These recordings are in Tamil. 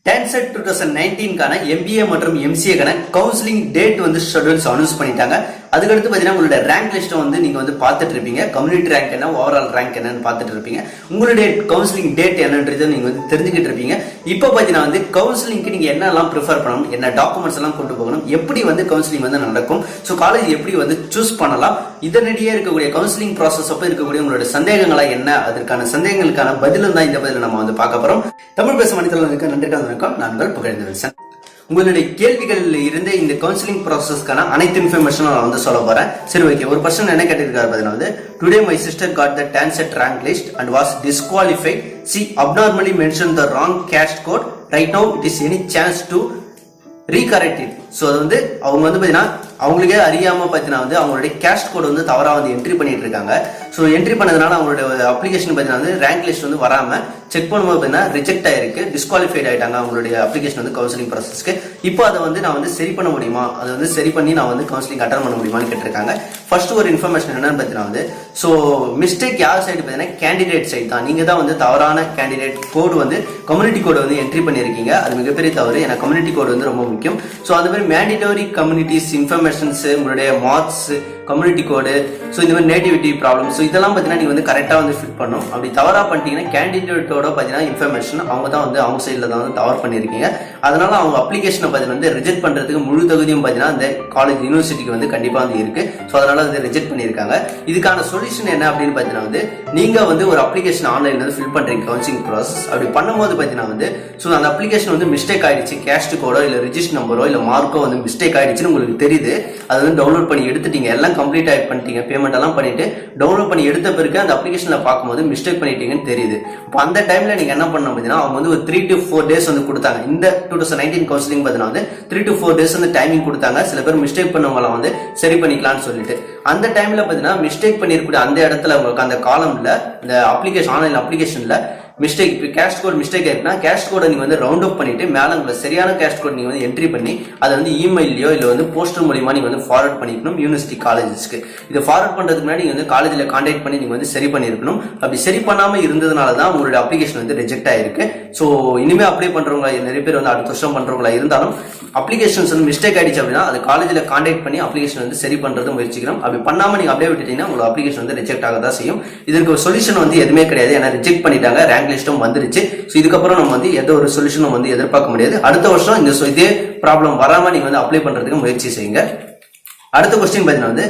TANCET 2019 கான MBA மற்றும் MCA கான கவுன்சிலிங் டேட் வந்து ஷெட்யூல்ஸ் அனௌன்ஸ் பண்ணிட்டாங்க. அதுக்கடுத்து பாத்தீங்கன்னா உங்களோட ரேங்க் லிஸ்ட் வந்து நீங்க வந்து பார்த்துட்டு இருப்பீங்க. கம்யூனிட்டி ரேங்க் என்ன, ஓவரால் ரேங்க் என்னன்னு பார்த்துட்டு இருப்பீங்க. உங்களுடைய கவுன்சிலிங் டேட் என்னன்றது நீங்க வந்து தெரிஞ்சுக்கிட்டு இருப்பீங்க. இப்போ பாத்தீங்கன்னா வந்து கவுன்சிலிங்க்கு நீங்க என்னெல்லாம் ப்ரிஃபர் பண்ணணும், என்ன டாக்குமெண்ட்ஸ் எல்லாம் கொண்டு போகணும், எப்படி வந்து கவுன்சிலிங் வந்து நடக்கும், ஸோ காலேஜ் எப்படி வந்து சூஸ் பண்ணலாம், இதனிடையே இருக்கக்கூடிய கவுன்சிலிங் ப்ராசஸ் அப்போ இருக்கக்கூடிய உங்களோட சந்தேகங்களா என்ன, அதற்கான சந்தேகங்களுக்கான பதிலும் தான் இந்த பதில நம்ம வந்து பார்க்க போறோம். தமிழ் பேச மனிதர்களுக்கு நன்றி வணக்கம். நான் புகழ்ந்து உங்களுடைய கேள்விகள் இருந்து இந்த கவுன்சிலிங் ப்ராசஸ்க்கான அனைத்து இன்ஃபர்மேஷனும் நான் வந்து சொல்ல போறேன். சரி, ஓகே. ஒரு பர்சன் என்ன கேட்டிருக்காரு பாத்தீங்கன்னா, today my sister got the TANCET rank list and was disqualified. She abnormally mentioned the wrong caste code. Right now it is any chance to recorrect it. So அது வந்து அவங்க வந்து பார்த்தீங்கன்னா அவங்களுக்கே அறியாமல் பார்த்தீங்கன்னா வந்து அவங்களுடைய கேஸ்ட் கோட் வந்து தவறாக வந்து என்ட்ரி பண்ணிட்டு இருக்காங்க. ஸோ என்ட்ரி பண்ணதுனால அவங்களுடைய அப்ளிகேஷன் பார்த்தீங்கன்னா வந்து ரேங்க் லிஸ்ட் வந்து வராமல் செக் பண்ணும்போது பார்த்தீங்கன்னா ரிஜெக்ட் ஆயிருக்கு, டிஸ்குவாலிஃபைட் ஆயிட்டாங்க அவங்களுடைய அப்ளிகேஷன் வந்து கவுன்சிலிங் ப்ராசஸ்க்கு. இப்போ அதை வந்து நான் வந்து சரி பண்ண முடியுமா, அதை வந்து சரி பண்ணி நான் வந்து கவுன்சிலிங் அட்டன் பண்ண முடியுமான்னு கேட்டிருக்காங்க. ஃபர்ஸ்ட் ஒரு இன்ஃபர்மேஷன் என்னன்னு பார்த்தீங்கன்னா வந்து ஸோ மிஸ்டேக் யார் சைடு பார்த்தீங்கன்னா கேண்டிடேட் சைடு தான். நீங்கள் தான் வந்து தவறான கேண்டிடேட் கோடு வந்து கம்யூனிட்டி கோடு வந்து என்ட்ரி பண்ணியிருக்கீங்க. அது மிகப்பெரிய தவறு. ஏன்னா கம்யூனிட்டி கோடு வந்து ரொம்ப முக்கியம். ஸோ அந்த மாதிரி மேண்டிட்டரி கம்யூனிட்டிஸ் இன்ஃபர்மேஷன்ஸ், உங்களுடைய மார்க்ஸ், கம்யூனிட்டி கோடு, ஸோ இந்த மாதிரி நேட்டிவிட்டி ப்ராப்ளம், ஸோ இதெல்லாம் பார்த்தீங்கன்னா நீங்கள் வந்து கரெக்டாக வந்து ஃபிட் பண்ணணும். அப்படி தவறாக பண்ணிட்டீங்கன்னா கேண்டிடேட்டோட பார்த்தீங்கன்னா இன்ஃபர்மேஷன் அவங்க தான் வந்து அவங்க சைடில் தான் வந்து தவறு பண்ணியிருக்கீங்க. அதனால அவங்க அப்ளிகேஷனை பார்த்தீங்கன்னா வந்து ரிஜெக்ட் பண்ணுறதுக்கு முழு தகுதியும் பார்த்தீங்கன்னா அந்த காலேஜ் யூனிவர்சிட்டிக்கு வந்து கண்டிப்பாக வந்து இருக்கு. ஸோ அதனால வந்து ரிஜெக்ட் பண்ணியிருக்காங்க. இதுக்கான சொல்யூஷன் என்ன அப்படின்னு பார்த்தீங்கன்னா வந்து நீங்கள் வந்து ஒரு அப்ளிகேஷன் ஆன்லைன்ல வந்து ஃபில் பண்ணுறீங்க கவுன்சிலிங் ப்ராசஸ். அப்படி பண்ணும்போது பார்த்தீங்கன்னா வந்து ஸோ அந்த அப்ளிகேஷன் வந்து மிஸ்டேக் ஆயிடுச்சு, கேஸ்ட் கோடோ இல்லை ரிஜிஸ்டர் நம்பரோ இல்லை மார்க்கோ வந்து மிஸ்டேக் ஆயிடுச்சுன்னு உங்களுக்கு தெரியுது. அதை வந்து டவுன்லோட் பண்ணி எடுத்துட்டீங்க, எல்லாம் கம்ப்ளீட் ஆகி பண்ணிட்டீங்க, பேமெண்ட் எல்லாம் பண்ணிட்டு டவுன்லோட் பண்ணி எடுத்த பிறகு அந்த அப்ளிகேஷன்ல பார்க்கும்போது மிஸ்டேக் பண்ணிட்டீங்கன்னு தெரியுது. இப்போ அந்த டைம்ல நீங்க என்ன பண்ணணும் பார்த்தீங்கன்னா அவங்க வந்து ஒரு 3 to 4 days வந்து கொடுத்தாங்க. இந்த 2019 கவுன்சிலிங் பார்த்தீங்கன்னா வந்து 3 to 4 days வந்து டைமிங் கொடுத்தாங்க. சில பேர் மிஸ்டேக் பண்ணவங்கள வந்து சரி பண்ணிக்கலாம்னு சொல்லிட்டு அந்த டைம்ல பார்த்தீங்கன்னா மிஸ்டேக் பண்ணிருக்கூடிய அந்த இடத்துல உங்களுக்கு அந்த காலம்ல இந்த அப்ளிகேஷன் ஆன்லைன் அப்ளிகேஷன்ல மிஸ்டேக் கேஸ்ட் கோட் மிஸ்டேக் ஆயிருக்குன்னா கேஸ்ட் கோடை நீங்க வந்து ரவுண்ட் அப் பண்ணிட்டு மேல உங்களுக்கு சரியான கேஸ்ட் கோட் நீங்க வந்து என்ட்ரி பண்ணி அதை வந்து இமெயிலையோ இல்ல வந்து போஸ்டர் மூலமா நீங்க வந்து ஃபார்வர்ட் பண்ணிக்கணும் யூனிவர்சிட்டி காலேஜஸ்க்கு. இதை ஃபார்வர்ட் பண்றதுக்கு முன்னாடி நீங்க வந்து காலேஜ்ல கான்டாக்ட் பண்ணி நீங்க வந்து சரி பண்ணிருக்கணும். அப்படி சரி பண்ணாம இருந்ததுனால தான் உங்களுடைய அப்ளிகேஷன் வந்து ரிஜெக்ட் ஆயிருக்கு. ஸோ இனிமே அப்ளை பண்றவங்க நிறைய பேர் வந்து அடுத்த வருஷம் பண்றவங்களா இருந்தாலும் அப்ளிகேஷன்ஸ் வந்து மிஸ்டேக் ஆயிடுச்சு அப்படின்னா அது காலேஜ்ல கான்டாக்ட் பண்ணி அப்ளிகேஷன் வந்து சரி பண்றது முயற்சிக்கணும். அப்படி பண்ணாம நீங்க அப்படியே விட்டுட்டீங்கன்னா உங்க அப்ளிகேஷன் வந்து ரிஜெக்ட் ஆக தான் செய்யும். இதற்கு ஒரு சொல்யூஷன் வந்து எதுவுமே கிடையாது. ஏன்னா ரிஜெக்ட் பண்ணிட்டாங்க, ரேங்க் லிஸ்டும் வந்துருச்சு. ஸோ இதுக்கப்புறம் நம்ம வந்து எந்த ஒரு சொல்யூஷனும் வந்து எதிர்பார்க்க முடியாது. அடுத்த வருஷம் இந்த இதே ப்ராப்ளம் வராம நீங்க வந்து அப்ளை பண்றதுக்கு முயற்சி செய்யுங்க. அடுத்த கொஸ்டின் பார்த்தீங்கன்னா வந்து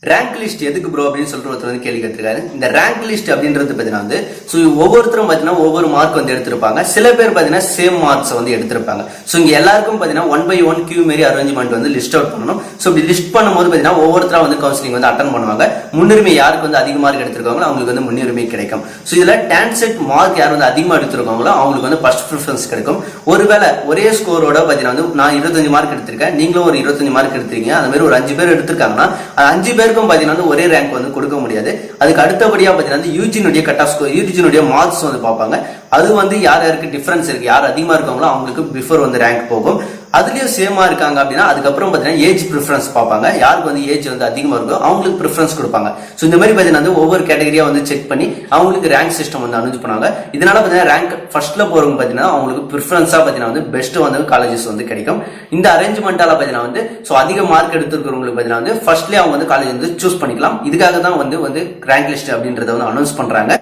ரேங்க் லிஸ்ட் எதுக்கு ப்ரோ அப்படின்னு சொல்லிட்டு ஒருத்தர் வந்து கேள்வி கேட்டிருக்காரு. இந்த ரேங்க் லிஸ்ட் அப்படின்றது பார்த்தீங்கன்னா வந்து ஸோ ஒவ்வொருத்தரும் பார்த்தீங்கன்னா ஒவ்வொரு மார்க் வந்து எடுத்திருப்பாங்க. சில பேர் பார்த்தீங்கன்னா சேம் மார்க்ஸ் வந்து எடுத்திருப்பாங்க. ஸோ இங்க எல்லாருக்கும் பார்த்தீங்கன்னா 1 by 1 கியூ மாரி அரேஞ்ச்மெண்ட் வந்து லிஸ்ட் அவுட் பண்ணணும். ஸோ இப்படி லிஸ்ட் பண்ணும்போது பார்த்தீங்கன்னா ஒவ்வொருத்தரா வந்து கவுன்சிலிங் வந்து அட்டன் பண்ணுவாங்க. முன்னுரிமை யாருக்கு வந்து அதிக மார்க் எடுத்திருக்காங்களோ அவங்களுக்கு வந்து முன்னுரிமை கிடைக்கும். ஸோ இதுல TANCET மார்க் யார் வந்து அதிகமாக எடுத்திருக்காங்களோ அவங்களுக்கு வந்து ஃபர்ஸ்ட் ப்ரிஃபரன்ஸ் கிடைக்கும். ஒருவேளை ஒரே ஸ்கோரோட பார்த்தீங்கன்னா வந்து நான் 25 மார்க் எடுத்திருக்கேன், நீங்களும் ஒரு 25 மார்க் எடுத்திருக்கீங்க, அந்த மாதிரி ஒரு 5 பேர் எடுத்திருக்காங்கன்னா 5 பேருக்கும் பாத்தீங்கன்னா ஒரே ரேங்க் வந்து கொடுக்க முடியாது. அதுக்கு அடுத்தபடியா பாத்தீங்கன்னா யூஜினுடைய கட் ஆஃப் ஸ்கோர், யூஜினுடைய மார்க்ஸ் வந்து பார்ப்பாங்க. அது வந்து யார் யாருக்கு டிஃபரன்ஸ் இருக்கு, யார் அதிகமா இருக்காங்களோ அவங்களுக்கு பிஃபோர் வந்து ரேங்க் போகும். அதுலயும் சேமா இருக்காங்க அப்படின்னா அதுக்கப்புறம் பாத்தீங்கன்னா ஏஜ் ப்ரிஃபரன்ஸ் பார்ப்பாங்க. யாருக்கு வந்து ஏஜ் வந்து அதிகமா இருக்கோ அவங்களுக்கு ப்ரிஃபரன்ஸ் கொடுப்பாங்க. ஸோ இந்த மாதிரி பாத்தீங்கன்னா வந்து ஒவ்வொரு கேட்டகரியா வந்து செக் பண்ணி அவங்களுக்கு ரேங்க் சிஸ்டம் வந்து அனௌன்ஸ் பண்ணுவாங்க. இதனால பாத்தீங்கன்னா ரேங்க் ஃபர்ஸ்ட்ல போறவங்க பாத்தீங்கன்னா அவங்களுக்கு ப்ரிஃபரன்ஸா பாத்தீங்கன்னா வந்து பெஸ்ட் வந்து காலேஜஸ் வந்து கிடைக்கும். இந்த அரேஞ்ச்மெண்டால பாத்தீங்கன்னா வந்து ஸோ அதிக மார்க் எடுத்துருக்கிறவங்களுக்கு பாத்தீங்கன்னா வந்து ஃபர்ஸ்ட்லேயே அவங்க வந்து காலேஜ் வந்து சூஸ் பண்ணிக்கலாம். இதுக்காக தான் வந்து ரேங்க் லிஸ்ட் அப்படின்றத வந்து அனௌன்ஸ் பண்றாங்க.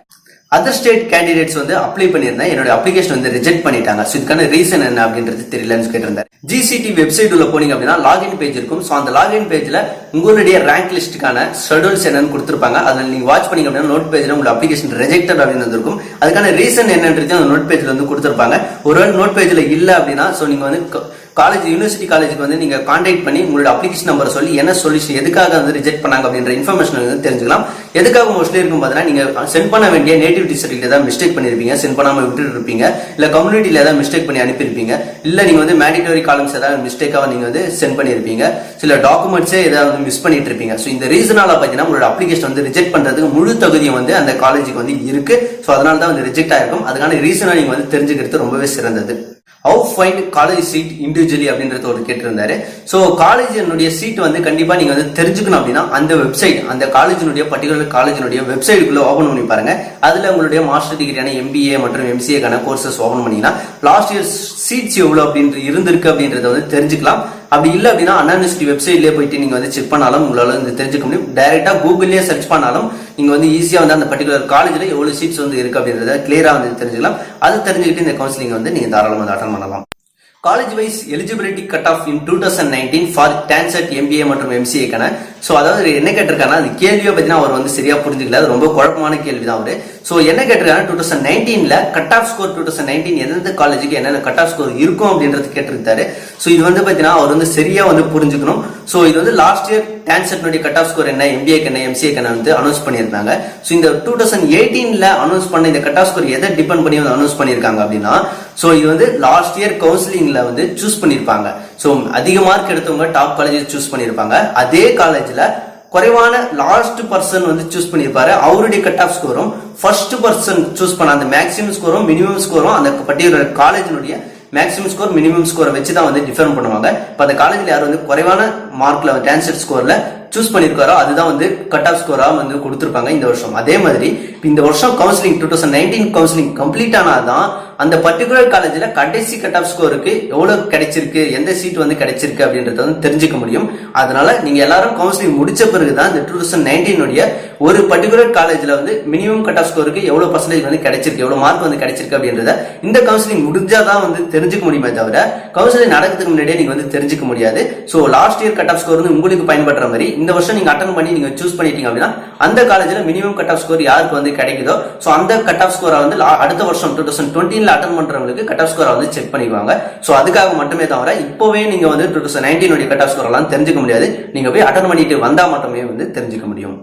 அதர் ஸ்டேட் கேண்டிடேட்ஸ் வந்து அப்ளை பண்ணியிருந்தேன், என்னோட அப்ளிகேஷன் வந்து ரிஜெக்ட் பண்ணிட்டாங்க. ஸோ இதுக்கான ரீசன் என்ன அப்படின்றது தெரியலன்னு கேட்டிருந்தாரு. GCT வெப்சைட் உள்ள போனீங்க அப்படின்னா லாகின் பேஜ் இருக்கும். ஸோ அந்த லாகின் பேஜ்ல உங்களுடைய ரேங்க் லிஸ்ட்டுக்கான ஷெட்யூல்ஸ் என்னன்னு கொடுத்துருப்பாங்க. அதில் நீங்க வாட்ச் பண்ணீங்க அப்படின்னா நோட் பேஜ்ல உங்க அப்ளிகேஷன் ரிஜெக்டட் அப்படின்னு இருக்கும். அதுக்கான ரீசன் என்னன்றது அந்த நோட் பேஜ்ல வந்து கொடுத்துருப்பாங்க. ஒருவேளை நோட் பேஜ்ல இல்ல அப்படின்னா ஸோ நீங்க வந்து காலேஜ் யூனிவர்சிட்டி காலேஜுக்கு வந்து நீங்க கான்டாக்ட் பண்ணி உங்களோட அப்ளிகேஷன் நம்பர் சொல்லி என்ன சொல்யூஷன் எதுக்காக வந்து ரிஜெக்ட் பண்ணாங்க அப்படின்ற இன்ஃபர்மேஷன் வந்து தெரிஞ்சுக்கலாம். எதுக்காக மோஸ்ட்லி இருக்கும் பார்த்தீங்கன்னா நீங்க சென்ட் பண்ண வேண்டிய நேட்டிவிட்டி சர்டிஃபிகேட் ஏதாவது மிஸ்டேக் பண்ணிருப்பீங்க, சென்ட் பண்ணாம விட்டுட்டு இருப்பீங்க, இல்ல கம்யூனிட்டியில ஏதாவது மிஸ்டேக் பண்ணி அனுப்பியிருப்பீங்க, இல்ல நீங்க வந்து மேண்டிட்டரி காலம்ஸ் ஏதாவது மிஸ்டேக்காக நீங்க வந்து சென்ட் பண்ணிருப்பீங்க, சில டாக்குமெண்ட்ஸே ஏதாவது மிஸ் பண்ணிட்டு இருப்பீங்க. ஸோ இந்த ரீசனால பாத்தீங்கன்னா உங்களோட அப்ளிகேஷன் வந்து ரிஜெக்ட் பண்றதுக்கு முழு தகுதியும் வந்து அந்த காலேஜுக்கு வந்து இருக்கு. ஸோ அதனால தான் வந்து ரிஜெக்ட் ஆயிருக்கும். அதுக்கான ரீசனை நீங்க வந்து தெரிஞ்சுக்கிறது ரொம்பவே சிறந்தது. How find college seat individually அப்படின்றது ஒரு கேட்டிருந்தாரு. ஸோ காலேஜினுடைய சீட் வந்து கண்டிப்பா நீங்க வந்து தெரிஞ்சுக்கணும் அப்படின்னா அந்த வெப்சைட், அந்த காலேஜினுடைய பர்டிகுலர் காலேஜினுடைய வெப்சைட்டுக்குள்ள ஓபன் பண்ணி பாருங்க. அதுல உங்களுடைய மாஸ்டர் டிகிரியான MBA மற்றும் MCA கோர்சஸ் ஓபன் பண்ணீங்கன்னா லாஸ்ட் இயர் சீட்ஸ் எவ்வளவு அப்படின்றது இருந்திருக்கு அப்படின்றத வந்து தெரிஞ்சுக்கலாம். அப்படி இல்லை அப்படின்னா அண்ணா யூனிவர்சிட்டி வெப்சைட்லேயே போயிட்டு நீங்க வந்து செக் பண்ணாலும் உங்களால வந்து தெரிஞ்சுக்க முடியும். டைரக்டா கூகுள்லேயே சர்ச் பண்ணாலும் நீங்க வந்து ஈஸியா வந்து அந்த பர்டிகுலர் காலேஜ்ல எவ்வளவு சீட்ஸ் வந்து இருக்கு அப்படின்றத கிளியரா வந்து தெரிஞ்சுக்கலாம். அது தெரிஞ்சுக்கிட்டு இந்த கவுன்சிலிங் வந்து நீங்க தாராளமாக வந்து அட்டன் பண்ணலாம். College wise eligibility cut off in 2019 for TANCET MBA மற்றும் MCA க்கான. சோ அதாவது என்ன கேட்டிருக்காங்கன்னா அது கேள்வியை பத்தினா அவர் வந்து சரியா புரிஞ்சுக்கல, அது ரொம்ப குழப்பமான கேள்வி தான் அவரு. சோ என்ன கேட்டிருக்காங்க 2019ல கட் ஆஃப் ஸ்கோர் 2019 எந்தெந்த காலேஜுக்கு என்னென்ன கட் ஆஃப் ஸ்கோர் இருக்கும் அப்படின்றது கேட்டிருக்காரு. சோ இது வந்து பாத்தீங்கன்னா அவர் வந்து சரியா வந்து புரிஞ்சுக்கணும். சோ இது வந்து last year TANCET cut off score என்ன, MBA என்ன MCA என்ன வந்து அனௌன்ஸ் பண்ணியிருந்தாங்க. சோ இந்த 2018ல அனௌன்ஸ் பண்ண இந்த கட் ஆஃப் ஸ்கோர் எதை டிபெண்ட் பண்ணி வந்து அனௌன்ஸ் பண்ணியிருக்காங்க அப்படின்னா, சோ இது வந்து லாஸ்ட் இயர் கவுன்சிலிங்ல வந்து சூஸ் பண்ணிருப்பாங்க. சோ அதிக மார்க் எடுத்தவங்க டாப் காலேஜ் சூஸ் பண்ணிருப்பாங்க. அதே காலேஜ்ல குறைவான லாஸ்ட் பர்சன் வந்து சூஸ் பண்ணிருப்பாரு. அவருடைய கட் ஆஃப் ஸ்கோரும் ஃபர்ஸ்ட் பர்சன் சூஸ் பண்ண அந்த மேக்ஸிமம் ஸ்கோரும் மினிமம் ஸ்கோரும் அந்த பர்டிகுலர் காலேஜினுடைய மேக்ஸிமம் ஸ்கோர் மினிமம் ஸ்கோரை வச்சு தான் வந்து டிஃபர் பண்ணுவாங்க. இப்ப அந்த காலேஜ்ல யார் வந்து குறைவான மார்க்ல TANCET ஸ்கோர்ல சூஸ் பண்ணிருக்காரோ அதுதான் வந்து கட் ஆஃப் ஸ்கோரா வந்து கொடுத்திருப்பாங்க இந்த வருஷம். அதே மாதிரி இந்த வருஷம் கவுன்சிலிங் 2019 கவுன்சிலிங் கம்ப்ளீட் ஆனாதான் அந்த பர்டிகுலர் காலேஜ்ல கடைசி கட் ஆஃப் ஸ்கோருக்கு எவ்வளவு கிடைச்சிருக்கு, எந்த சீட் வந்து கிடைச்சிருக்கு அப்படின்றத வந்து தெரிஞ்சுக்க முடியும். அதனால நீங்க எல்லாரும் கவுன்சிலிங் முடிச்ச பிறகுதான் இந்த 2019 ஒரு பர்டிகுலர் காலேஜ்ல வந்து மினிமம் கட் ஆஃப் ஸ்கோருக்கு எவ்வளவு பர்சன்டேஜ் வந்து கிடைச்சிருக்கு, எவ்வளவு மார்க் வந்து கிடைச்சிருக்கு அப்படின்றத இந்த கவுன்சிலிங் முடிஞ்சாதான் வந்து தெரிஞ்சுக்க முடியுமே தவிர கவுன்சிலிங் நடக்கிறதுக்கு முன்னாடியே நீங்க வந்து தெரிஞ்சுக்க முடியாது. So last year cut of score வந்து உங்களுக்கு பயன்படுற மாதிரி இந்த வருஷம் நீங்க அட்டன் பண்ணி நீங்க சூஸ் பண்ணிட்டீங்க அப்படின்னா அந்த காலேஜ்ல மினிமம் கட் ஆஃப் ஸ்கோர் யாருக்கு வந்து கிடைக்குதோ சோ அந்த கட் ஆஃப் ஸ்கோரை வந்து அடுத்த வருஷம் 2020ல அட்டன் பண்றவங்களுக்கு கட் ஆஃப் ஸ்கோரை வந்து செக் பண்ணிடுவாங்க. சோ அதுக்காக மட்டுமே தவிர இப்பவே நீங்க வந்து 2019 கட் ஆஃப் ஸ்கோர் எல்லாம் தெரிஞ்சுக்க முடியாது. நீங்க போய் அட்டன் பண்ணிட்டு வந்தா மட்டுமே வந்து தெரிஞ்சுக்க முடியும்.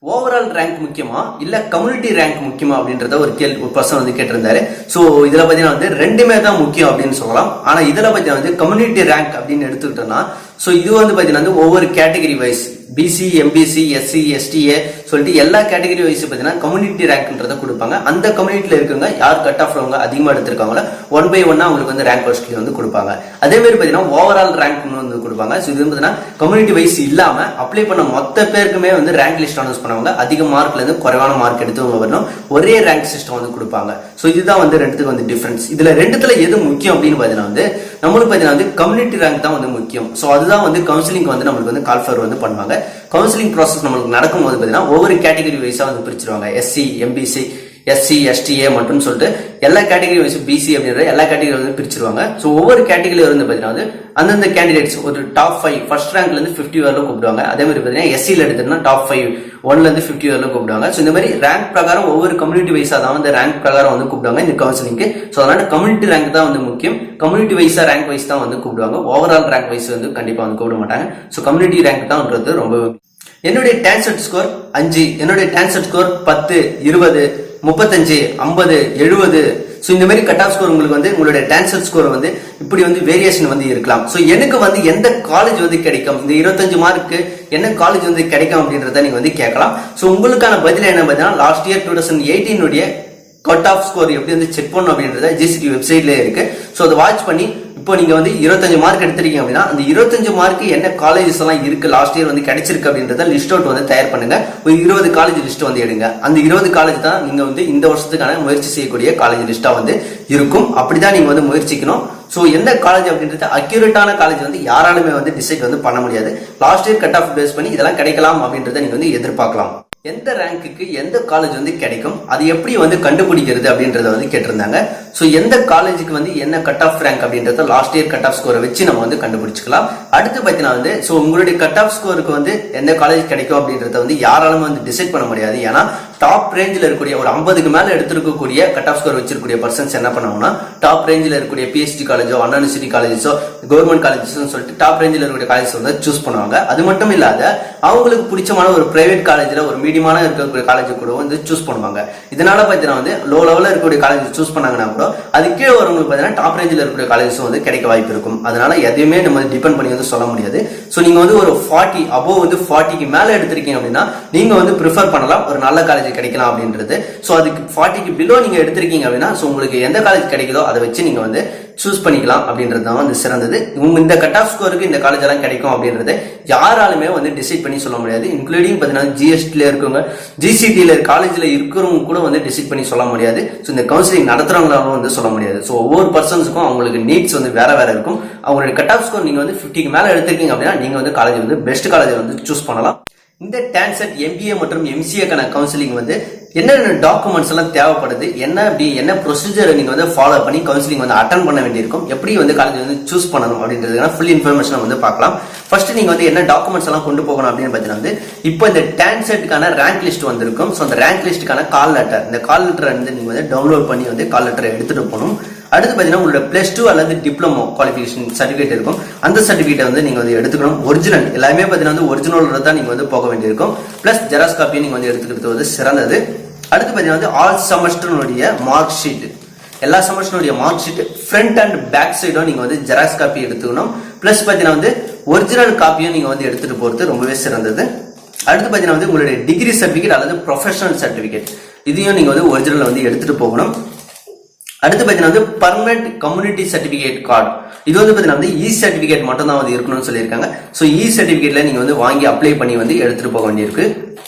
ஓவரால் ரேங்க் முக்கியமா இல்ல கம்யூனிட்டி ரேங்க் முக்கியமா அப்படின்றத ஒரு பர்சன் வந்து கேட்டிருந்தாரு. சோ இதுல பாத்தீங்கன்னா வந்து ரெண்டுமே தான் முக்கியம் அப்படின்னு சொல்லலாம். ஆனா இதுல பாத்தீங்கன்னா வந்து கம்யூனிட்டி ரேங்க் அப்படின்னு எடுத்துக்கிட்டோம்னா சோ இது வந்து பாத்தீங்கன்னா வந்து ஒவ்வொரு category wise BC, MBC, SC, STA சொல்லிட்டு எல்லா கேட்டகரி வைஸ் பாத்தீங்கன்னா கம்யூனிட்டி ரேங்க்ன்றத கொடுப்பாங்க. அந்த கம்யூனிட்டில இருக்கவங்க யார் கட் ஆஃப் அதிகமா எடுத்திருக்காங்களோ 1 by 1 அவங்களுக்கு வந்து ரேங்க் லிஸ்ட்ல வந்து கொடுப்பாங்க. அதே மாதிரி பாத்தீங்கன்னா ஓவரால் ரேங்க் வந்து கொடுப்பாங்க. சோ இது பாத்தீங்கன்னா கம்யூனிட்டி வைஸ் இல்லாம அப்ளை பண்ண மொத்த பேருக்குமே வந்து ரேங்க் லிஸ்ட் அனௌன்ஸ் பண்ணுவாங்க. அதிக மார்க்ல இருந்து குறைவான மார்க் எடுத்தவங்க வரணும் ஒரே ரேங்க் சிஸ்டம் வந்து கொடுப்பாங்க. சோ இதுதான் வந்து ரெண்டுத்துக்கு வந்து டிஃபரன்ஸ். இதுல ரெண்டுத்துல எது முக்கியம் அப்படின்னு பாத்தீங்கன்னா வந்து நம்மளுக்கு பாத்தீங்கன்னா வந்து கம்யூனிட்டி ரேங்க் தான் வந்து முக்கியம். சோ அதுதான் வந்து கவுன்சிலிங் வந்து நம்மளுக்கு வந்து கால் ஃபர் வந்து பண்ணுவாங்க. கவுன்சிலிங் ப்ராசஸ் நம்மளுக்கு நடக்கும்போது பாத்தீங்கன்னா ஒவ்வொரு கேட்டகரி வைஸா வந்து பிரிச்சிருவாங்க. SC, MBC, SC, STA மற்றும் சொல்லிட்டு எல்லா கேட்டகரி வைஸ் BC அப்படின்ற எல்லா கேட்டகரி வந்து பிரிச்சிருவாங்க. சோ ஒவ்வொரு கேட்டகரியில வந்து பாத்தீங்கன்னா வந்து அந்தந்த கேண்டிடேட்ஸ் ஒரு டாப் 5 ஃபர்ஸ்ட் ரேங்க்ல இருந்து 50 வரலும் கூப்பிடுவாங்க. அதே மாதிரி பாத்தீங்கன்னா SCல எடுத்தோம்னா டாப் 5 1ல இருந்து 50 வரலும் கூப்பிடுவாங்க. சோ இந்த மாதிரி ரேங்க் பிரகாரம் ஒவ்வொரு கம்யூனிட்டி வைஸா தான் வந்து ரேங்க் பிரகாரம் வந்து கூப்பிடுவாங்க இந்த கவுன்சிலிங்க்கு. சோ அதனால கம்யூனிட்டி ரேங்க் தான் வந்து முக்கியம். கம்யூனிட்டி வைஸா ரேங்க் வைஸ் தான் வந்து கூப்பிடுவாங்க. ஓவரால் ரேங்க் வைஸ் வந்து கண்டிப்பா வந்து கூப்பிட மாட்டாங்க. சோ கம்யூனிட்டி ரேங்க் தான்ன்றது ரொம்ப. என்னுடைய TANCET ஸ்கோர் 5, என்னுடைய TANCET ஸ்கோர் 10, 20, 35, 50, 70. சோ இந்த மாதிரி கட் ஆஃப் ஸ்கோர் உங்களுக்கு வந்து உங்களுடைய TANCET ஸ்கோர் வந்து இப்படி வந்து வேரியேஷன் வந்து இருக்கலாம். சோ எனக்கு வந்து எந்த காலேஜ் வந்து கிடைக்கும், இந்த 25 மார்க்கு என்ன காலேஜ் வந்து கிடைக்கும் அப்படின்றத நீங்க வந்து கேட்கலாம். சோ உங்களுக்கான பதில் என்ன பார்த்தீங்கன்னா last year 2018 cut off score எப்படி வந்து செக் பண்ணும் அப்படின்றத GCT வெப்சைட்ல இருக்கு. சோ அதை வாட்ச் பண்ணி இப்போ நீங்க வந்து 25 மார்க் எடுத்திருக்கீங்க அப்படின்னா அந்த 25 மார்க் என்ன காலேஜஸ் எல்லாம் இருக்கு லாஸ்ட் இயர் வந்து கிடைச்சிருக்கு அப்படின்றத லிஸ்ட் அவுட் வந்து தயார் பண்ணுங்க. ஒரு 20 காலேஜ் லிஸ்ட் வந்து எடுங்க. அந்த 20 காலேஜ் தான் நீங்க வந்து இந்த வருஷத்துக்கான முயற்சி செய்யக்கூடிய காலேஜ் லிஸ்டா வந்து இருக்கும். அப்படிதான் நீங்க வந்து முயற்சிக்கணும். சோ எந்த காலேஜ் அப்படின்றது அக்யூரேட்டான காலேஜ் வந்து யாராலுமே வந்து டிசைட் வந்து பண்ண முடியாது. Last year cut off base பண்ணி இதெல்லாம் கிடைக்கலாம் அப்படின்றத நீங்க வந்து எதிர்பார்க்கலாம். எந்த ரேங்க்குக்கு எந்த காலேஜ் வந்து கிடைக்கும், அது எப்படி வந்து கண்டுபிடிக்கிறது அப்படின்றத வந்து கேட்டிருந்தாங்க. சோ எந்த காலேஜுக்கு வந்து என்ன கட் ஆஃப் ரேங்க் அப்படின்றத லாஸ்ட் இயர் கட் ஆஃப் ஸ்கோரை வச்சு நம்ம வந்து கண்டுபிடிச்சிக்கலாம். அடுத்து பாத்தீங்கன்னா வந்து சோ உங்களுடைய கட் ஆஃப் ஸ்கோருக்கு வந்து எந்த காலேஜ் கிடைக்கும் அப்படின்றத வந்து யாராலும் வந்து டிசைட் பண்ண முடியாது. ஏன்னா டாப் ரேஞ்சில் இருக்கக்கூடிய ஒரு 50க்கு மேல எடுத்திருக்கக்கூடிய கட் ஆஃப் ஸ்கோர் வச்சிருக்கக்கூடிய பர்சன்ஸ் என்ன பண்ணுவாங்கன்னா டாப் ரேஞ்சில் இருக்கக்கூடிய PhD காலேஜோ அண்ணா யூனிவர்சிட்டி காலேஜஸோ கவர்மெண்ட் காலேஜஸ் சொல்லிட்டு டாப் ரேஞ்சில் இருக்கக்கூடிய காலேஜ் வந்து சூஸ் பண்ணுவாங்க. அது மட்டும் இல்லாத அவங்களுக்கு பிடிச்சமான ஒரு பிரைவேட் காலேஜ்ல ஒரு மீடியமான இருக்கக்கூடிய காலேஜ் கூட வந்து சூஸ் பண்ணுவாங்க. இதனால பாத்தீங்கன்னா வந்து லோ லெவல்ல இருக்கக்கூடிய காலேஜ் சூஸ் பண்ணாங்கன்னா கூட அது கீழே வரவங்களுக்கு பாத்தீங்கன்னா டாப் ரேஞ்சில் இருக்கக்கூடிய காலேஜஸ் வந்து கிடைக்க வாய்ப்பு இருக்கும். அதனால எதையுமே நம்ம டிபெண்ட் பண்ணி வந்து சொல்ல முடியாது. சோ நீங்க வந்து ஒரு 40 அபோவ் வந்து 40க்கு மேல எடுத்திருக்கீங்க அப்படின்னா நீங்க வந்து ப்ரிஃபர் பண்ணலாம் ஒரு நல்ல காலேஜ் கிடைக்கலாம் அப்படின்றது. சோ அதுக்கு 40க்கு பிலோ நீங்க எடுத்திருக்கீங்க அப்படின்னா சோ உங்களுக்கு எந்த காலேஜ் கிடைக்குதோ அதை வச்சு நீங்க வந்து சூஸ் பண்ணிக்கலாம் அப்படின்றது தான் வந்து சிறந்தது. இந்த கட் ஆஃப் ஸ்கோருக்கு இந்த காலேஜ் எல்லாம் கிடைக்கும் அப்படின்றத யாராலுமே வந்து டிசைட் பண்ணி சொல்ல முடியாது. இன்க்ளூடிங் பார்த்தீங்கன்னா ஜிஎஸ்டில இருக்கவங்க, ஜிசிடில காலேஜ்ல இருக்கிறவங்க கூட வந்து டிசைட் பண்ணி சொல்ல முடியாது. ஸோ இந்த கவுன்சிலிங் நடத்துறவங்களாலும் வந்து சொல்ல முடியாது. ஸோ ஒவ்வொரு பர்சன்ஸுக்கும் அவங்களுக்கு நீட்ஸ் வந்து வேற வேற இருக்கும். அவங்களுடைய கட் ஆஃப் ஸ்கோர் நீங்க வந்து 50க்கு மேல எடுத்திருக்கீங்க அப்படின்னா நீங்க வந்து காலேஜ் வந்து பெஸ்ட் காலேஜ் வந்து சூஸ் பண்ணலாம். இந்த டான்செட் MBA மற்றும் MCA கவுன்சிலிங் வந்து என்னென்ன டாக்குமெண்ட்ஸ் எல்லாம் தேவைப்படுது, என்ன ப்ரொசீஜரை நீங்க வந்து ஃபாலோ பண்ணி கவுன்சிலிங் வந்து அட்டன் பண்ண வேண்டியிருக்கும், எப்படி வந்து காலேஜ் வந்து சூஸ் பண்ணணும் அப்படின்றதுக்கான ஃபுல் இன்ஃபர்மேஷன் வந்து பார்க்கலாம். ஃபர்ஸ்ட் நீங்க வந்து என்ன டாக்குமெண்ட்ஸ் எல்லாம் கொண்டு போகணும் அப்படின்னு பார்த்தீங்கன்னா வந்து இப்போ இந்த டான்செட்டுக்கான ரேங்க் லிஸ்ட் வந்திருக்கும். ஸோ அந்த ரேங்க் லிஸ்ட்டுக்கான கால் லெட்டர், இந்த கால் லெட்டரை வந்து நீங்க வந்து டவுன்லோட் பண்ணி வந்து கால் லெட்டரை எடுத்துட்டு போகணும். அடுத்து பார்த்தீங்கன்னா உங்களோட +2 அல்லது டிப்ளமோ குவாலிஃபிகேஷன் சர்டிஃபிகேட் இருக்கும். அந்த சர்டிஃபிகேட்டை வந்து நீங்க வந்து எடுத்துக்கணும். ஒரிஜினல் எல்லாமே பார்த்தீங்கன்னா வந்து ஒரிஜினல் தான் நீங்க வந்து போக வேண்டியிருக்கும். பிளஸ் ஜெராக்ஸ் காப்பியை நீங்க வந்து எடுத்துக்கிறது வந்து சிறந்தது. அடுத்து பார்த்தீங்கன்னா வந்து ஆல் செமஸ்டருடைய மார்க் ஷீட், எல்லா செமஸ்டருடைய mark sheet front and back சைடும் நீங்க வந்து ஜெராக்ஸ் காப்பி எடுத்துக்கணும். பிளஸ் பார்த்தீங்கன்னா வந்து ஒரிஜினல் காப்பியும் நீங்க வந்து எடுத்துட்டு போறது ரொம்பவே சிறந்தது. அடுத்து பார்த்தீங்கன்னா வந்து உங்களுடைய டிகிரி சர்டிஃபிகேட் அல்லது ப்ரொஃபஷனல் சர்டிஃபிகேட் இதையும் நீங்க வந்து ஒரிஜினல் வந்து எடுத்துட்டு போகணும். அடுத்து பார்த்தீங்கன்னா வந்து பர்மனன்ட் கம்யூனிட்டி சர்டிஃபிகேட் கார்டு, இது வந்து பார்த்தீங்கன்னா வந்து இ சர்டிஃபிகேட் மட்டும் தான் வந்து இருக்கணும்னு சொல்லியிருக்காங்க. ஸோ இ சர்டிஃபிகேட்ல நீங்க வந்து வாங்கி அப்ளை பண்ணி வந்து எடுத்துட்டு போக வேண்டியிருக்கு.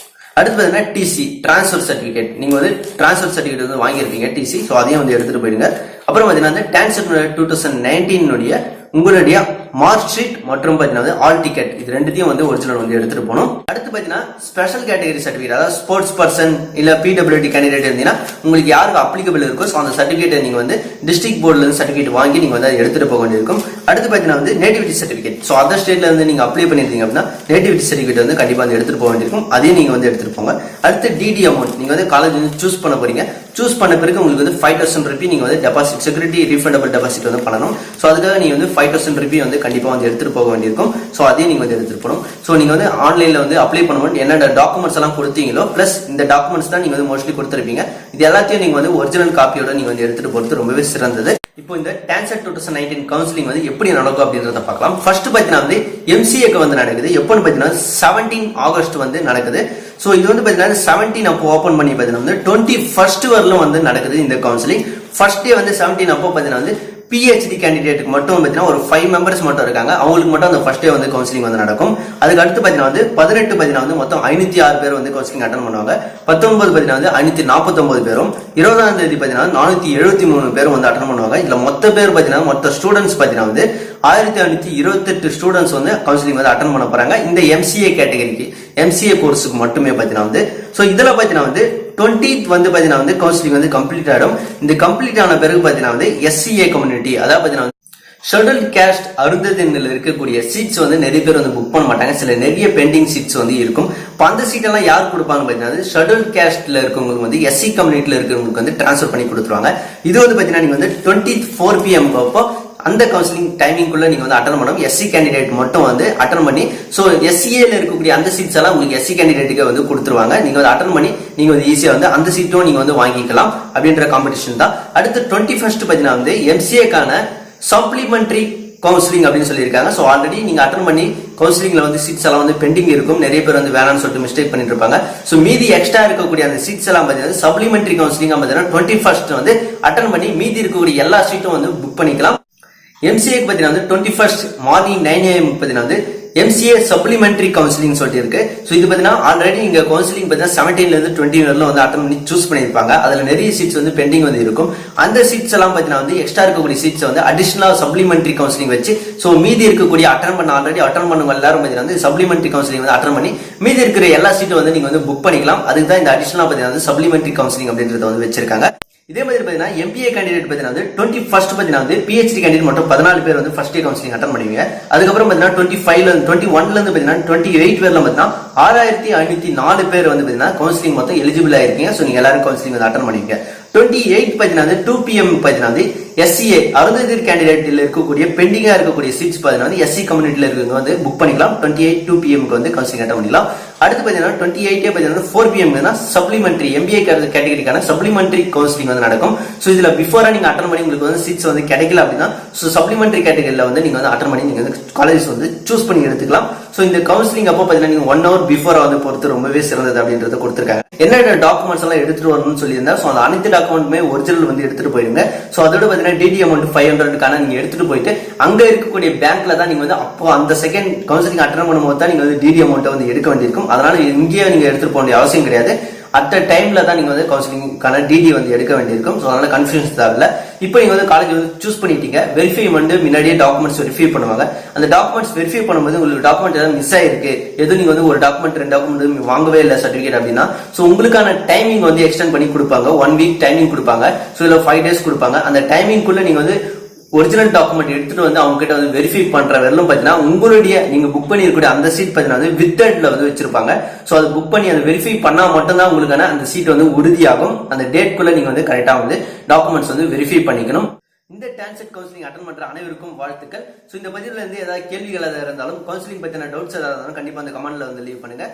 அடுத்து பார்த்தீங்கன்னா டிசி டிரான்ஸ்ஃபர் சர்டிஃபிகேட், நீங்க வந்து டிரான்ஸ்ஃபர் சர்டிஃபிகேட் வந்து வாங்கியிருப்பீங்க டிசி, ஸோ அதையும் வந்து எடுத்துட்டு போயிடுங்க. அப்புறம் பார்த்தீங்கன்னா TANCET 2019 உங்களுடைய மார்க் ஷீட் மற்றும் பார்த்தீங்கன்னா ஆல் டிக்கெட் இது ரெண்டுத்தையும் வந்து ஒரிஜினல் வந்து எடுத்துட்டு போகணும். அடுத்து பார்த்தீங்கன்னா ஸ்பெஷல் கேட்டகரி சர்டிஃபிகேட், அதாவது ஸ்போர்ட்ஸ் பர்சன் இல்ல PWD கேண்டிடேட் இருந்தீங்கன்னா உங்களுக்கு யாருக்கு அப்ளிகபிள் இருக்கோ ஸோ அந்த சர்டிஃபிகேட்டை நீங்க வந்து டிஸ்ட்ரிக்ட் போர்டுல இருந்து சர்டிஃபிகேட் வாங்கி நீங்க வந்து எடுத்துட்டு போக வேண்டியிருக்கும். அடுத்து பார்த்தீங்கன்னா வந்து நேட்டிவிட்டி சர்டிஃபிகேட், ஸோ அதர் ஸ்டேட்ல இருந்து நீங்க அப்ளை பண்ணிருந்தீங்க அப்படின்னா நேட்டிவிட்டி சர்டிஃபிகேட் வந்து கண்டிப்பா வந்து எடுத்துட்டு போக வேண்டியிருக்கும். அதையும் நீங்க வந்து எடுத்துட்டு போங்க. அடுத்து டிடி அமௌண்ட், நீங்க வந்து காலேஜ் வந்து சூஸ் பண்ண போறீங்க. சூஸ் பண்ண பிறகு உங்களுக்கு வந்து 5000 ரூபி நீங்க வந்து டெபாசிட், செக்யூரிட்டி ரீஃபண்டபிள் டெபாசிட் வந்து பண்ணணும். ஸோ அதுக்காக நீங்க வந்து 5000 ரூபி வந்து கண்டிப்பா வந்து எடுத்துட்டு போக வேண்டியிருக்கும். ஸோ அதையும் நீங்க வந்து எடுத்துட்டு போகணும். ஸோ நீங்க வந்து ஆன்லைன்ல வந்து அப்ளை பண்ணும்போது என்னென்ன டாக்குமெண்ட்ஸ் எல்லாம் கொடுத்தீங்களோ பிளஸ் இந்த டாக்குமெண்ட்ஸ் தான் நீங்க வந்து மோஸ்ட்லி கொடுத்துருப்பீங்க. இது எல்லாத்தையும் நீங்க வந்து ஒரிஜினல் காப்பியோட நீங்க வந்து எடுத்துட்டு போறது ரொம்பவே சிறந்தது. இப்போ இந்த TANCET 2019 கவுன்சிலிங் வந்து எப்படி நடக்கும் அப்படின்றத பார்க்கலாம். ஃபர்ஸ்ட் பார்த்தீங்கன்னா வந்து MCAக்கு வந்து நடக்குது. எப்போன்னு பார்த்தீங்கன்னா 17 ஆகஸ்ட் வந்து நடக்குது. ஸோ இது வந்து பார்த்தீங்கன்னா 17 அப்போ ஓப்பன் பண்ணி பார்த்தீங்கன்னா வந்து 21 வரலும் வந்து நடக்குது இந்த கவுன்சிலிங். ஃபர்ஸ்ட் டே வந்து 17 அப்போ பார்த்தீங்கன்னா வந்து PhD கேண்டிடேட்டுக்கு மட்டும் பார்த்தீங்கன்னா ஒரு 5 மெம்பர்ஸ் மட்டும் இருக்காங்க. அவங்களுக்கு மட்டும் அந்த ஃபர்ஸ்ட் டே வந்து கவுன்சிலிங் வந்து நடக்கும். அதுக்கு அடுத்து பார்த்தீங்கன்னா வந்து 18 பார்த்தீங்கன்னா வந்து மொத்தம் 506 பேர் வந்து கவுன்சிலிங் அட்டன் பண்ணுவாங்க. 19 பார்த்தீங்கன்னா வந்து 549 பேரும், 20ஆம் தேதி பார்த்தீங்கன்னா 473 பேரும் வந்து அட்டன் பண்ணுவாங்க. இதுல மொத்த பேர் பார்த்தீங்கன்னா மொத்த ஸ்டூடெண்ட்ஸ் பார்த்தீங்கன்னா வந்து 1528 ஸ்டூடெண்ட்ஸ் வந்து கவுன்சிலிங் வந்து அட்டன் பண்ண போறாங்க. இந்த MCA கேட்டகரிக்கு MCA கோர்ஸுக்கு மட்டுமே பார்த்தீங்கன்னா வந்து ஸோ இதுல பார்த்தீங்கன்னா வந்து 20th வந்து பார்த்தீங்கன்னா வந்து கவுன்சிலிங் வந்து கம்ப்ளீட் ஆகிடும். இந்த கம்ப்ளீட் ஆன பிறகு பார்த்தீங்கன்னா வந்து SCA கம்யூனிட்டி, அதாவது பார்த்தீங்கன்னா ஷெட்யூல்ட் கேஸ்ட் அருந்ததில் இருக்கக்கூடிய சீட்ஸ் வந்து நிறைய பேர் வந்து புக் பண்ண மாட்டாங்க. சில நிறைய பெண்டிங் சீட்ஸ் வந்து இருக்கும். இப்போ அந்த சீட் எல்லாம் யார் கொடுப்பாங்க பார்த்தீங்கன்னா ஷெட்யூல்ட் கேஸ்ட்ல இருக்கவங்களுக்கு வந்து SC கம்யூனிட்டில இருக்கிறவங்களுக்கு வந்து டிரான்ஸ்ஃபர் பண்ணி கொடுத்துருவாங்க. இது வந்து பார்த்தீங்கன்னா நீங்க வந்து 24 PM அப்போ அந்த கவுன்சிலிங் டைமிங்குள்ள நீங்க வந்து அட்டன் பண்ணணும். SC கேண்டிடேட் மட்டும் வந்து அட்டன் பண்ணி ஸோ SCAல இருக்கக்கூடிய அந்த சீட்ஸ் எல்லாம் உங்களுக்கு SC கேண்டிடேட்டுக்கு வந்து கொடுத்துருவாங்க. நீங்க வந்து அட்டன் பண்ணி நீங்க வந்து ஈஸியா வந்து அந்த சீட்டும் நீங்க வந்து வாங்கிக்கலாம் அப்படின்ற காம்படிஷன் தான். அடுத்து 21 பார்த்தீங்கன்னா வந்து MCAக்கான சப்ளிமெண்டரி கவுன்சிலிங் அப்படின்னு சொல்லியிருக்காங்க. ஸோ ஆல்ரெடி நீங்க அட்டன் பண்ணி கவுன்சிலிங்ல வந்து சீட்ஸ் எல்லாம் வந்து பெண்டிங் இருக்கும். நிறைய பேர் வந்து வேணாம்னு சொல்லிட்டு மிஸ்டேக் பண்ணிட்டு இருப்பாங்க. ஸோ மீதி எக்ஸ்ட்ரா இருக்கக்கூடிய அந்த சீட்ஸ் எல்லாம் பார்த்தீங்கன்னா சப்ளிமெண்டரி கவுன்சிலிங் பார்த்தீங்கன்னா 21 வந்து அட்டன் பண்ணி மீதி இருக்கக்கூடிய எல்லா சீட்டும் வந்து புக் பண்ணிக்கலாம். MCAக்கு பார்த்தீங்கன்னா வந்து 21 மார்னிங் 9 AM பார்த்தீங்கன்னா வந்து MCA சப்ளிமெண்டரி கவுன்சிலிங் சொல்லிட்டு இருக்கு. ஸோ இது பார்த்தீங்கன்னா ஆல்ரெடி நீங்க கவுன்சிலிங் பார்த்தீங்கன்னா 17ல இருந்து 20 வரலும் வந்து அட்டன் பண்ணி சூஸ் பண்ணியிருப்பாங்க. அதுல நிறைய சீட்ஸ் வந்து பெண்டிங் வந்து இருக்கும். அந்த சீட்ஸ் எல்லாம் பார்த்தீங்கன்னா வந்து எக்ஸ்ட்ரா இருக்கக்கூடிய சீட்ஸ் வந்து அடிஷனல் சப்ளிமெண்டரி கவுன்சிலிங் வச்சு ஸோ மீதி இருக்கக்கூடிய ஆல்ரெடி அட்டன் பண்ணுங்க எல்லாரும் பார்த்தீங்கன்னா வந்து சப்ளிமெண்டரி கவுன்சிலிங் வந்து அட்டன் பண்ணி மீதி இருக்கிற எல்லா சீட்டும் வந்து நீங்க வந்து புக் பண்ணிக்கலாம். அதுக்கு தான் இந்த அடிஷனலா பார்த்தீங்கன்னா வந்து சப்ளிமெண்டரி கவுன்சிலிங் அப்படின்றத வந்து வச்சிருக்காங்க. இதே மாதிரி பார்த்தீங்கன்னா MBA கேண்டிடேட் பார்த்தீங்கன்னா வந்து 21 பார்த்தீங்கன்னா வந்து PhD கேண்டிடேட் மட்டும் 14 பேர் வந்து ஃபர்ஸ்ட் டே கவுன்சிலிங் அட்டன் பண்ணுவீங்க. அதுக்கப்புறம் பார்த்தீங்கன்னா 25ல இருந்து 21ல இருந்து பார்த்தீங்கன்னா 28 பேர்ல பார்த்தீங்கன்னா 6504 பேர் வந்து பார்த்தீங்கன்னா கவுன்சிலிங் மொத்தம் எலிஜிபிள் ஆயிருக்கீங்க. ஸோ நீங்க எல்லாரும் கவுன்சிலிங் வந்து அட்டன் பண்ணுவீங்க. 28 பார்த்தீங்கன்னா 2 PM பார்த்தீங்கன்னா வந்து SCA அருந்ததிர் கேண்டிடேட்ல இருக்கக்கூடிய பெண்டிங்கா இருக்கக்கூடிய சீட்ஸ் பார்த்தீங்கன்னா வந்து SC கம்யூனிட்டில இருக்கிறவங்க வந்து புக் பண்ணிக்கலாம். 28 2 PM வந்து கவுன்சிலிங் அட்டன் பண்ணிக்கலாம். அடுத்து பாத்தீங்கன்னா 28 பாத்தீங்கன்னா 4 PM சப்ளிமெண்டரி MBA கேட்டகரிக்கான சப்ளிமெண்டரி கவுன்சிலிங் வந்து நடக்கும். சோ இதுல பிஃபோரா நீங்க அட்டன் பண்ணி உங்களுக்கு வந்து சீட்ஸ் வந்து கிடைக்கல அப்படின்னா சோ சப்ளிமெண்டரி கேட்டகரியில வந்து நீங்க வந்து அட்டன் பண்ணி நீங்க வந்து காலேஜ் வந்து சூஸ் பண்ணி எடுத்துக்கலாம். சோ இந்த கவுன்சிலிங் அப்போ பாத்தீங்கன்னா நீங்க 1 hour பிஃபோரா வந்து பொறுத்து ரொம்பவே சிறந்தது அப்படின்றத கொடுத்திருக்காங்க. என்ன டாக்குமெண்ட்ஸ் எல்லாம் எடுத்துட்டு வரணும்னு சொல்லியிருந்தா சோ அந்த அனைத்து டாக்குமெண்ட்டுமே ஒரிஜினல் வந்து எடுத்துட்டு போயிருங்க. சோ அதோட பாத்தீங்கன்னா டிடி அமௌண்ட் 500 நீங்க எடுத்துட்டு போயிட்டு அங்க இருக்கக்கூடிய பேங்க்ல தான் நீங்க வந்து அப்போ அந்த செகண்ட் கவுன்சிலிங் அட்டன் பண்ணும்போது தான் நீங்க வந்து டிடி அமௌண்ட் வந்து எடுக்க வேண்டியிருக்கும். அதனால இங்கேயே நீங்க எடுத்துட்டு போக வேண்டிய அவசியம் கிடையாது. அட் டைம்ல தான் நீங்க வந்து கவுன்சிலிங்கான டிடி வந்து எடுக்க வேண்டியிருக்கும். ஸோ அதனால கன்ஃபியூஷன் தேவையில்ல. இப்போ நீங்க வந்து காலேஜ் வந்து சூஸ் பண்ணிட்டீங்க. வெரிஃபை வந்து முன்னாடியே டாக்குமெண்ட்ஸ் வெரிஃபை பண்ணுவாங்க. அந்த டாக்குமெண்ட்ஸ் வெரிஃபை பண்ணும்போது உங்களுக்கு டாக்குமெண்ட் ஏதாவது மிஸ் ஆயிருக்கு, எதுவும் நீங்க வந்து ஒரு டாக்குமெண்ட் 2 டாக்குமெண்ட் வாங்கவே இல்லை சர்டிஃபிகேட் அப்படின்னா ஸோ உங்களுக்கான டைமிங் வந்து எக்ஸ்டெண்ட் பண்ணி கொடுப்பாங்க. 1 week டைமிங் கொடுப்பாங்க. ஸோ இதுல 5 days கொடுப்பாங்க. அந்த டைமிங்குள்ள நீங்க வந்து ஒரிஜினல் டாக்குமெண்ட் எடுத்துட்டு வந்து அவங்க கிட்ட வந்து வெரிஃபை பண்ற வரலும் பாத்தீங்கன்னா உங்களுடைய நீங்க புக் பண்ணி இருக்கக்கூடிய அந்த சீட் பாத்தீங்கன்னா வந்து வித்தட்ல வந்து வச்சிருப்பாங்க. சோ அது புக் பண்ணி அந்த வெரிஃபை பண்ணா மட்டும்தான் உங்களுக்கான அந்த சீட் வந்து உறுதியாகும். அந்த டேட்குள்ள நீங்க வந்து கரெக்டா வந்து டாக்குமெண்ட்ஸ் வந்து வெரிஃபை பண்ணிக்கணும். இந்த டான்செட் கவுன்சிலிங் அட்டன் பண்ற அனைவருக்கும் வாழ்த்துக்கள். சோ இந்த பதிவுல இருந்து ஏதாவது கேள்விகள் ஏதாவது இருந்தாலும் கவுன்சிலிங் பத்தின டவுட்ஸ் ஏதாவது இருந்தாலும் கண்டிப்பா அந்த கமெண்ட்ல வந்து லீவ் பண்ணுங்க.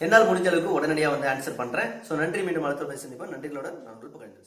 என்னால் முடிஞ்ச அளவுக்கு உடனடியாக வந்து ஆன்சர் பண்றேன். சோ நன்றி, மீண்டும் அடுத்த பேச சந்திப்போம். நன்றிகளோட நான் பகிர்ந்து.